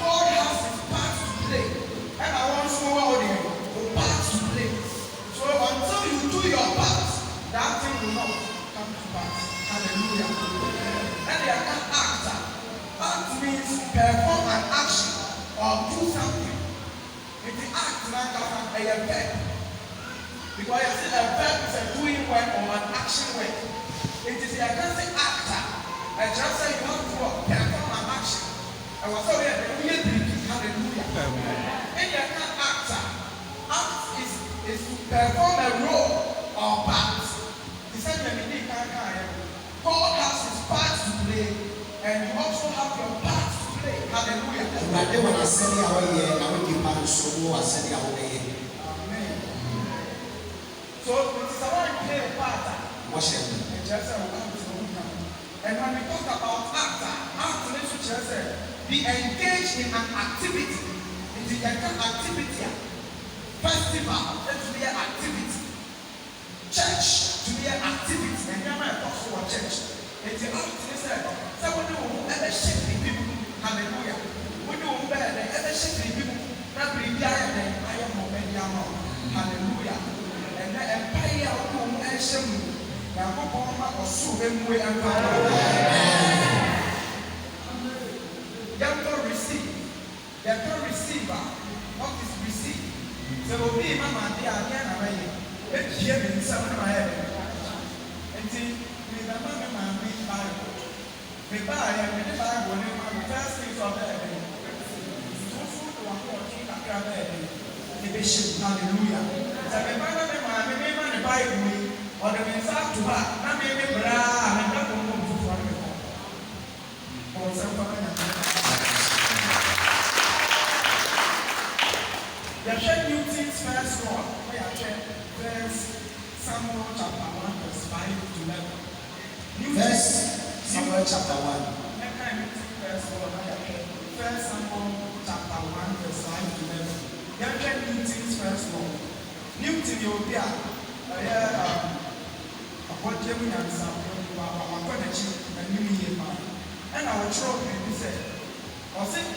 God has his part to play. And I want to know what the part to play. a verb. Because you see, a verb is a doing work or an action work. It is a actor. I just say you have to perform an action. I was sorry, hallelujah. And you can't actor. Act is to perform a role or part. He said when you need God has his part to play, and you also have your part to play. Hallelujah. Amen. So it is about you play a part. And when we talk about actor, be engaged in an activity. It is an activity. Festival, to be an activity. Church, to be an activity. And you might also watch church. It is activity. Someone who ever shake the people. Hallelujah. When you ever shake the people, that will be I am more. Hallelujah. And the empire of Asham. Now, or so way and receive. They can receive. What is receive? So will be Mama, they are again. Let's hear me in some of my head. And see, with the Mama read Bible. The Bible, the Bible, the first things of the heaven. The bishop, hallelujah. So the Bible, or the Messiah to her, not maybe bra, and not to move for me. Or something. The share new things first one. We are verse Samuel chapter 1, verse 5 to 11. Verse Samuel chapter 1. Verse Samuel chapter 1, verse 5 to 11. The share new things first one. New thing you'll be what Jimmy and Sam are going to achieve and new year. And our children, he said, or say,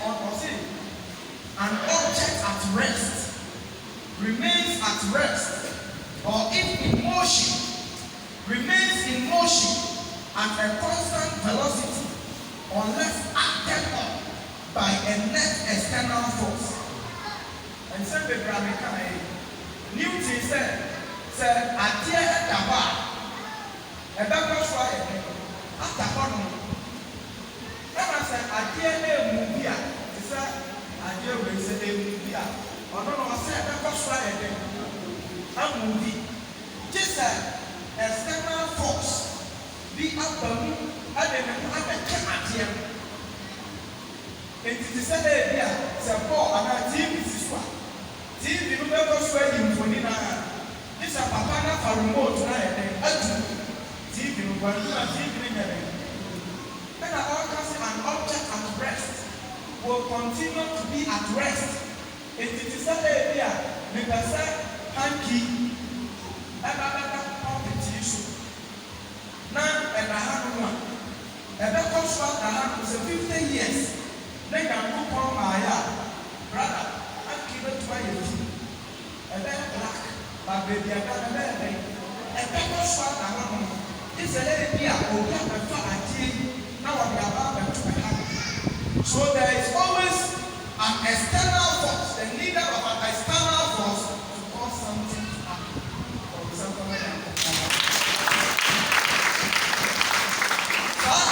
an object at rest remains at rest, or if in motion, remains in motion at a constant velocity, unless acted on by a net external force. And so the Newton said, at the end of a better fire after one. Never said, I dare movie. He said, I dare we say a movie. Or no, I said, a better fire again. A movie. Just an external force. Be up the moon, and then I cannot hear. It is said, it's a ball, and I think this is what. TV, you never swear you for dinner. This is a papa for remote tonight. TV, when you are TV, then an object at rest will continue to be at rest. It is said here, because hanky, and another competition. Now, and I have one. And that comes from the hand is 50 years. Then I move on my brother, and keep it 20. And then black, but baby, I got a baby. And that comes from the hand. It's a lady here, or get a fire. Now we are about to happen. So there is always an external force, the leader of an external force to cause something to happen. For example, that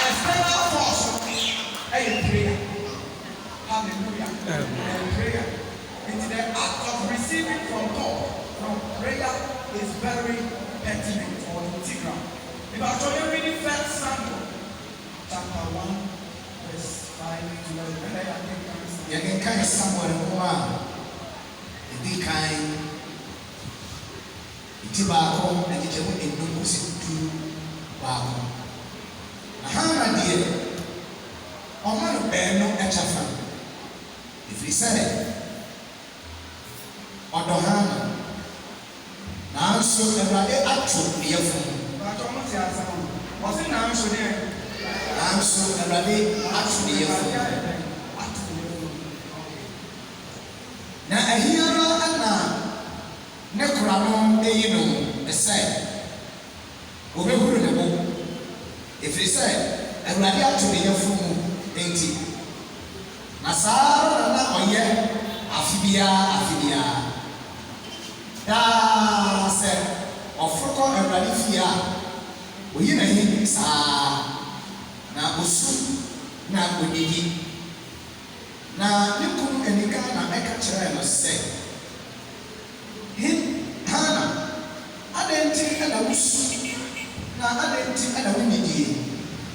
external force is prayer. Hallelujah. And prayer. It's the act of receiving from God. From prayer is very pertinent or integral. If I told you reading First Samuel chapter 1, verse 5 to 11, you can kind of somewhere in one. The kind Tibako and the Jew in the Muslim to Baco. Hana dear, or one of Beno and Chafan. If he said it, or Dohana, now so the Rade actual near from. Was it now so there? I'm so the Rade actually. Now a hero and now Necrano, a say, over the book. If he said, and Rade to be a fool, ain't he? Nasara, or yet, Afibia. daa sɛ ɔforo kɔ Awurade fie a oyi n'ani saa na osu na onidi na ne kum anika na ɛka kyerɛ no sɛ Hana adɛn nti ɛna wosu na adɛn nti ɛna wonidie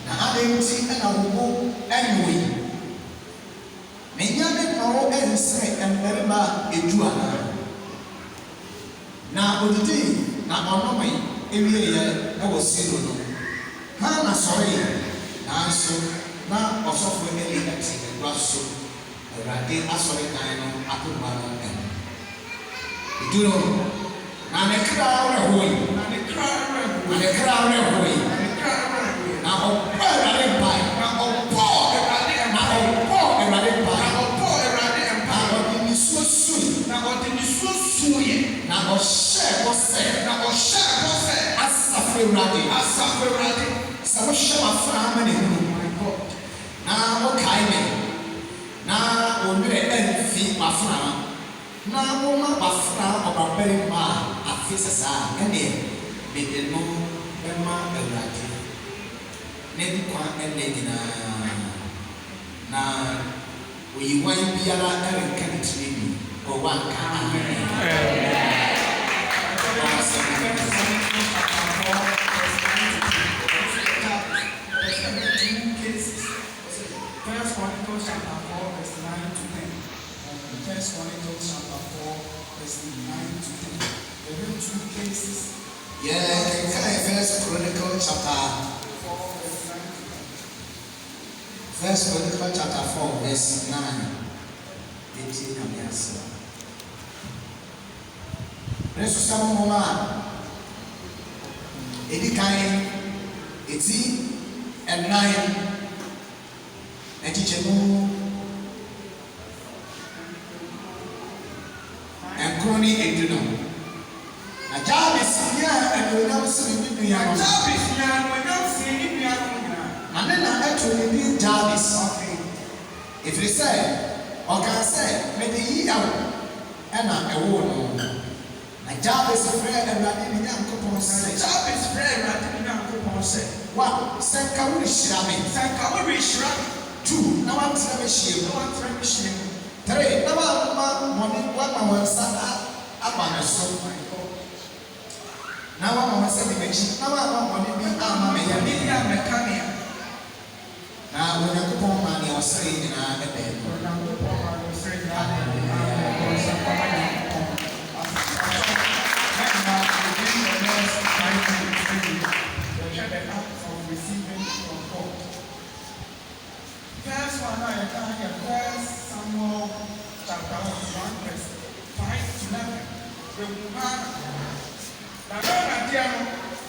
na adɛn nti ɛna wo bo ɛnwoe menya me ma wo ɛnsere mmarima edu anaa na odidi na ɔnome ewieɛ ɛwɔ Silo no Hana sɔre nanso na ɔsɔfo ɛni ɛte ɛgua so Awurade asɔredan no apoma no ɛno edu no na ne kra awerɛhoe na ɔbɔ Awurade mpae na ɔbɔ Awurade mpae na ɔde nisuo sui na ɔhyɛ bɔ sɛ Asafo Awurade sɛ wohyɛ w'afra ama ne hunu na wokae me na ɔwerɛ ɛmfi w'afra na woma w'afra ɔbabarima a afe sɛ saa ɛneɛ mede no bɛma Awurade na di kwan ɛnɛ nyinaa na oyiwan biara ɛrenka ne tiri bi ɔwɔ anka First Chronicles chapter 4 verse 9 to 10. First Chronicles chapter 4 verse 9 to 10. There were two cases. First Chronicles chapter 4 verse 9 to 10. First Chronicles chapter 4 verse 9. 18 and yes. Resu samu moma. Edi kai eti and 9. Etichemu and Crony Eduno. A job is here and you don't see me. A job is here and we don't see me. And then I actually be Jarvis. If you say, or can say, maybe he out and a woman. A job is a friend and I didn't have to say. Job is friend and I didn't have to say. What? San Kawuri Shirami. 2. Now I'm trying to share. 3. Now I'm money. What I want to about a soul. Now I'm going to say, now I'm money. Now when I go home, money or say in our bed. First one, I can hear First Samuel chapter 1 verse 5 to 11. The woman, now Diano,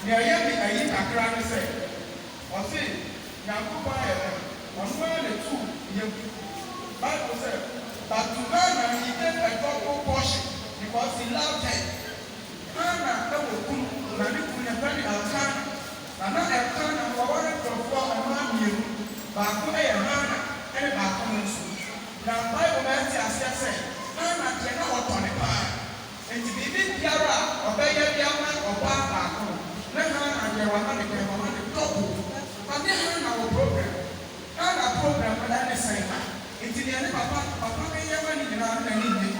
near Yami, I eat a grand say, or say, Yakuba, on one and 2, Bible said, but to Hannah he gave a double portion because he loved her. Hannah, that was good, and a very Alcana, and not Alcana, for one of the baako ɛyɛ Hana ɛne baako no nso na Bible bɛyɛ ase sɛ Hana deɛ na wɔtɔ ne paa nti biribi biara a ɔbɛyɛ bi ama ɔbaa baako na Hana deɛ wɔama ne pɛn wɔama ne tɔpo ɔde Hana wɔ program Hana program no ɛne sɛn ha nti deɛ ne papa bɛyɛ ma ne nyinaa na ne nye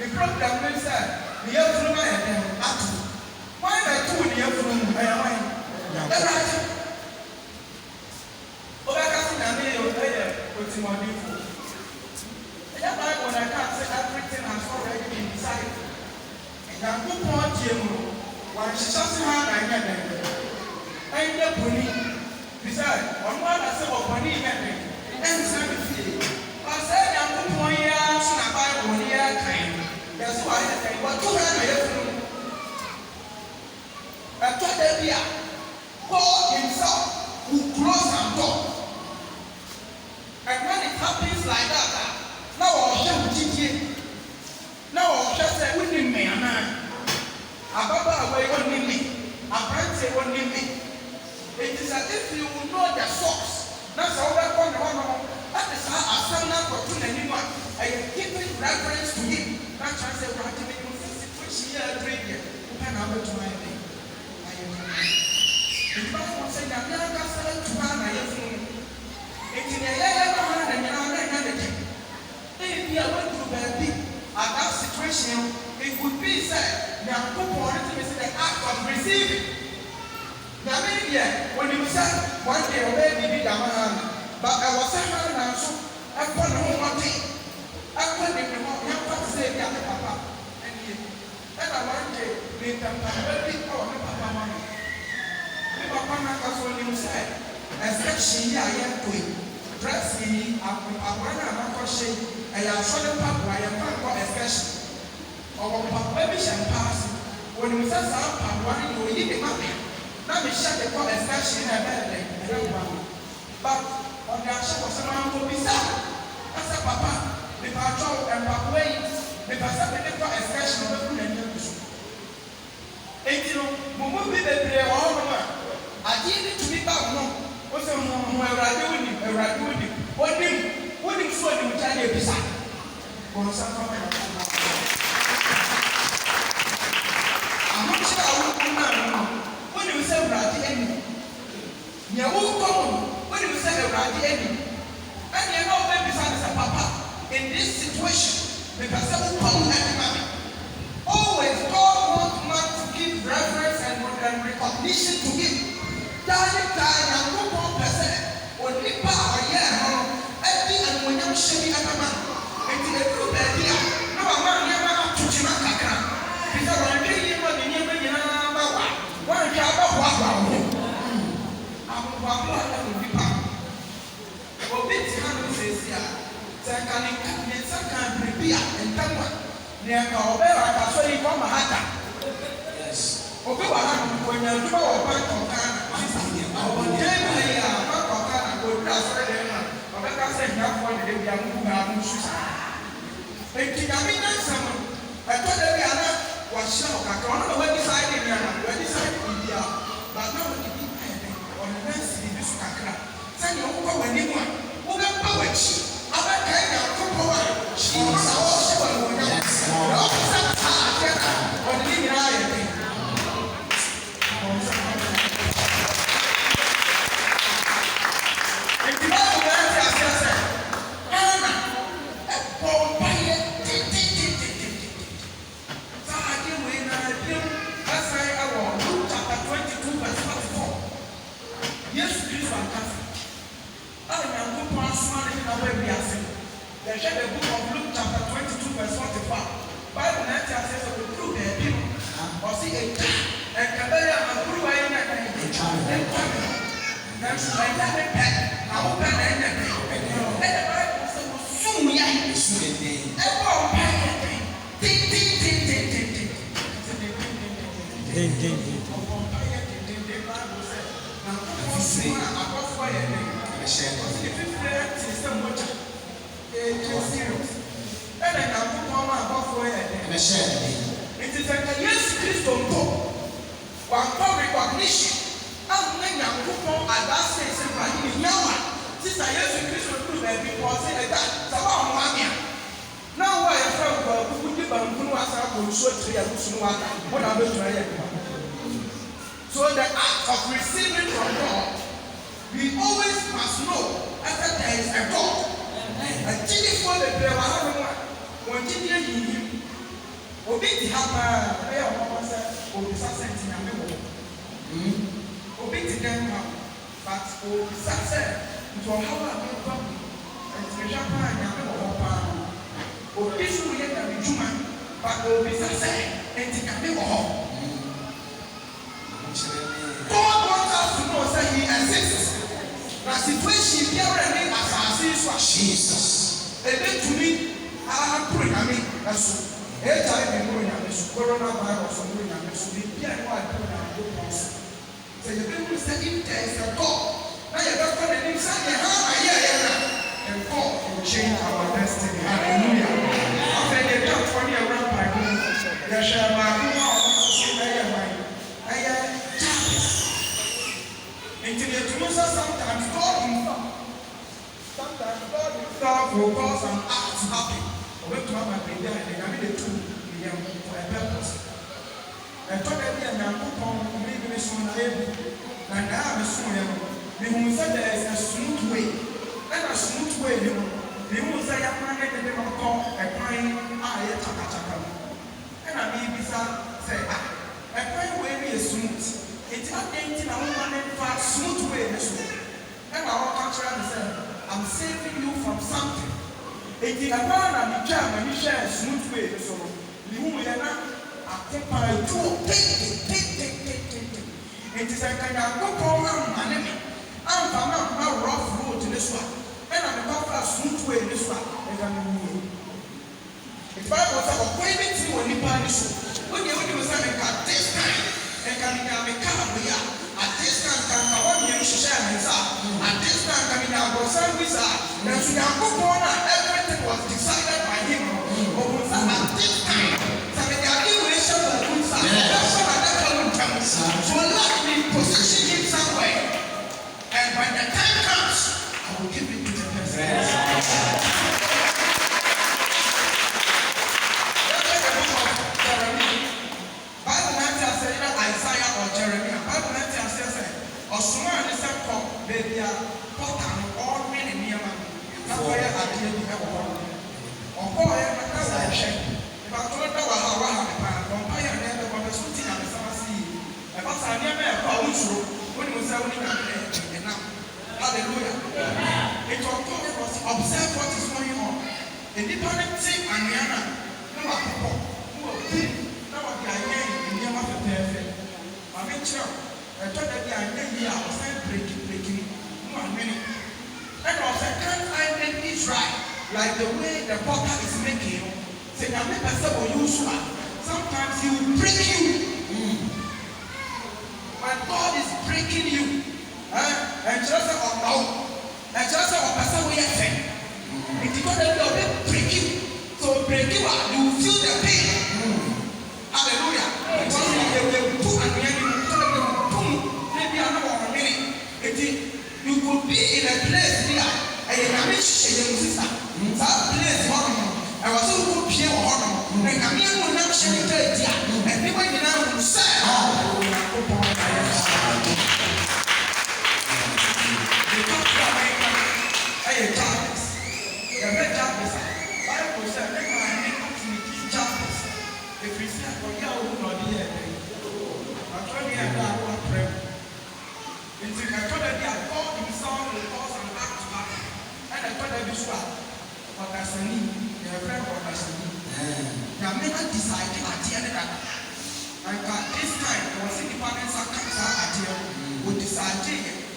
ne program no sɛ ne yɛfunu ma yɛ dɛm ato wɔn na ɛto ne yɛfunu mu ɛyɛ wɔn ɛwurade Timothy. The Bible I can't say everything has already been decided. And I'm good point here. When she just had I get them. And the pony. Besides, on one I said, pony met me. And it's not a fee. I said, I'm good point here. So I buy 1 year time. That's why I say, what to have a food? I told them here, God himself will close and door. And when it happens like that, now I'll show you. Now I'll just say, we need me, and Ababa away one need me. A friend say one need me. It is as if you will know the source. That's how that one. That is how I found out for two anyone. I am giving reference to him. That's why I say, we're having a situation. situation here at radio, and I'm to my name. I am. If I want to say that, I'm not going to run. I am. It's in the air, and you're not going to. If you are going to be at that situation, it would be said, now, who wanted to the act of receiving. Now, maybe when you said one day, maybe the man, but I was a man and so I put no one thing. I put the young say, Papa, and I one day, make them very power, Papa, Mamma. Papa, as when you said, especially I am doing, dressing, I want to crochet, and I saw the papa, I am not especially. Or Papa, maybe shall pass. When you said, Papa, you will eat the money. Now we shut the door especially in a bed. But on the action of someone who be sad. As a papa, the patrol and papa ways, the person the door especially of the food and news. And you know, Mumu be the player all over. I didn't to be back home. What's a more doing, what did so you tell you beside? I'm not sure I will know. When you say Radi enemy, you will come when you say Radi enemy. And you know, baby, son is a papa. In this situation, because of the come and always God wants man to give reverence and recognition to him. Daddy, and no one person or Nipa or Eddie and when you should be a man. And to the group idea, no man never up to Chimaka. Because I'm getting money never. One job of I'm Obit says here, can prepare and come one. Near Cowbell, I saw you from Mahata. Yes. Okay, when you do a bank of Ghana, I will tell you, bank of Ghana, go transfer them. But I said, now one day we are moving our shoes. And Kigamina, someone, I told them, was show I don't know where decided where decided India, but now we keep on the next in this Kakra. Send your over when you want. Who can power? Other kind of power. She was also on the the book of Luke chapter 22 verse 45. Bible 90 says of the true people. Or see a and Kabaya and Guru and that's why that pet. I will pen and the Bible says soon we are soon. And I can put on my buff for it. It is like a yes, Christian book. One for recognition. I'm letting you put on at that space and by the Yawa. Since I used to Christian prove that because like that, it's about 1 year. Now, why I felt who would give a good was out of so tree and what I'm going to try. So, the act of receiving from God, we always must know that there is a God. A chili for the prayer, one chili in him. Obey Hapa, they are almost or the success in a middle. Obey them, but for success, to how I make public and to Japan and Yamaha. Obey you yet a human, but obey success and to Yamaha. God wants us to know that He exists. The situation here and as I see Jesus. And then to me, I'm praying. I mean, that's coronavirus or doing a so the piano I put on the house. So the people say if there is a God, now you don't come and say, and God will change our destiny. Hallelujah. After they come for me around my home, they shall my sometimes God himself will cause an act to happen. Or when to have my baby, I mean the two for a purpose. Nyankopɔn me so na ebi na na me so ya me hu sɛ there is a smooth way ɛna smooth way ni no me hu sɛ ya ma ne de no kɔ ɛkwan a yɛ chakachaka no ɛna me bisa sɛ ɛkwan way ni yɛ smooth enti adɛnti na wo ma ne fa smooth way ni so ɛna wɔka kyerɛ me sɛ I'm saving you from something enti ɛkwan na me twa ma me hwɛ smooth way ni so no me hu yɛ na atepa etuo enti sɛ kanya Nyankopɔn ama ne me amfa ma rough road ne so a ɛna me fa smooth way ne so a ɛga me wu enti Bible sɛ ɔkwan bi ti wɔ nipa ne so wode sɛ nka this time nka me nya me ka me ya at this time nka wɔn yɛ hyehyɛ me nsa at this time nka me nya abɔsan bi sa nanso Nyankopɔn na everything was decided by him ɔwɔ sɛ at this time sɛ me nya de wɔ hyɛ wɔ mu nsa ɛhyɛ na dɛka wo ntam so let me position him somewhere and when the time comes I will give it to the person. Isaiah or Jeremiah. Bible says Osman is a cop, baby, Potan, all men in Yemen. That's why I did the one. Or boy, that's a shame. If I told her how I have a man, Pompire never got a shooting at the summer sea. About I never found you when you was only enough. Hallelujah. It was observe what is going on. Independent thing and Yana, no people who are big, no one can hear in Yemen for perfect. I mean, sure, I thought that the idea was breaking, no many. And I said, can't I make this right? Like the way the potter is making, say, I make myself unusual. Sometimes he will break you. When God is breaking you, and just say, oh no, and just say, oh, that's what you're saying. It's because they will break you. So break you out, you will feel the pain. Hallelujah. Because they will put an enemy. You could be in a place here, and you can make your sister. That place, I was so good here or honor. And I mean, we're not sharing it here. And people in the will say, oh, you come to America, hey, Jarvis. The red Jarvis. Bible said, make my name up to me, Jarvis. If we say, oh, yeah, we're not here. I'm trying to get that one prayer. Into a colony, I called himself the cause and back to back. And I told him this one, what I said, your friend, what I said. Now, never decided at the end of that. And this time, there was independence of cancer at the end. We decided.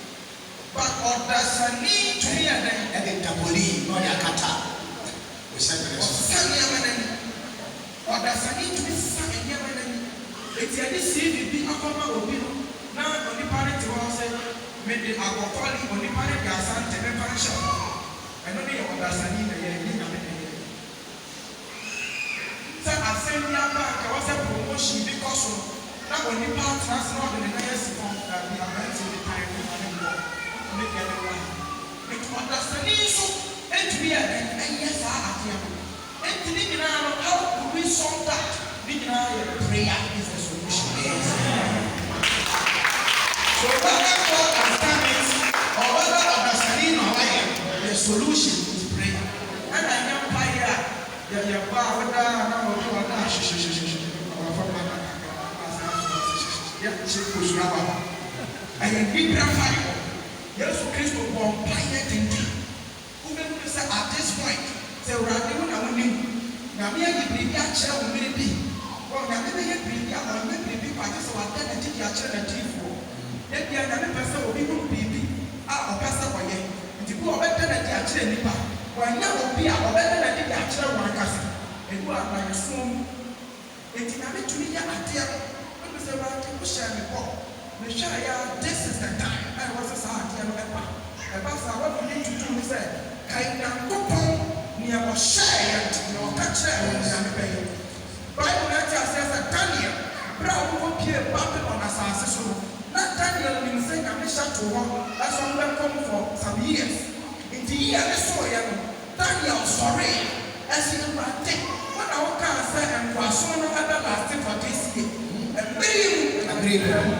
But what does a need to hear them? And the Taboli, not your kata. We said, what does a need to be sung in Yemen? It's a deceit, a common opinion. Now, on the parent was made the alcohol on the parent gas and the function. I don't know what that's a need. So, I sent me back. I was a promotion because now on the part was not in the next form that we are going to the time to make it one. It was the issue, and we are and yes, I have here. And to live in our how do we solve that? Prayer is the solution. So whether God understands or whether understanding or the solution is prayer. And I know prayer. You bow down now. I am big fire. Yes, Christ will bomb prayer tinti. Who will say at this point? Say Randy, when I want you. Now me and you be a chair will be. Well, now me and you be a maybe parties or attend the chair and TV. If you are a person who will be a person for you, if you go better than the actual nipa, why now be a better than the actual one cousin, and you are by your son. It's not to me a idea. When we say, well, people share the ball, we share, this is the time. I was a son, and a pastor, what we need to do is say, I can go home near a share, no catcher, and pay. Bible says that Daniel, Brown will be a puppet on a sausage. Not Daniel been saying I'm shut to one. That's why we come for some years. In the year I saw Daniel sorry. As you know, what I can say and for so no other lasting for this year. And free them.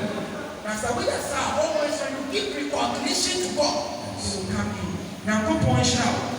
That's the way that's how always when you give recognition to God, He will come in. Now go point out.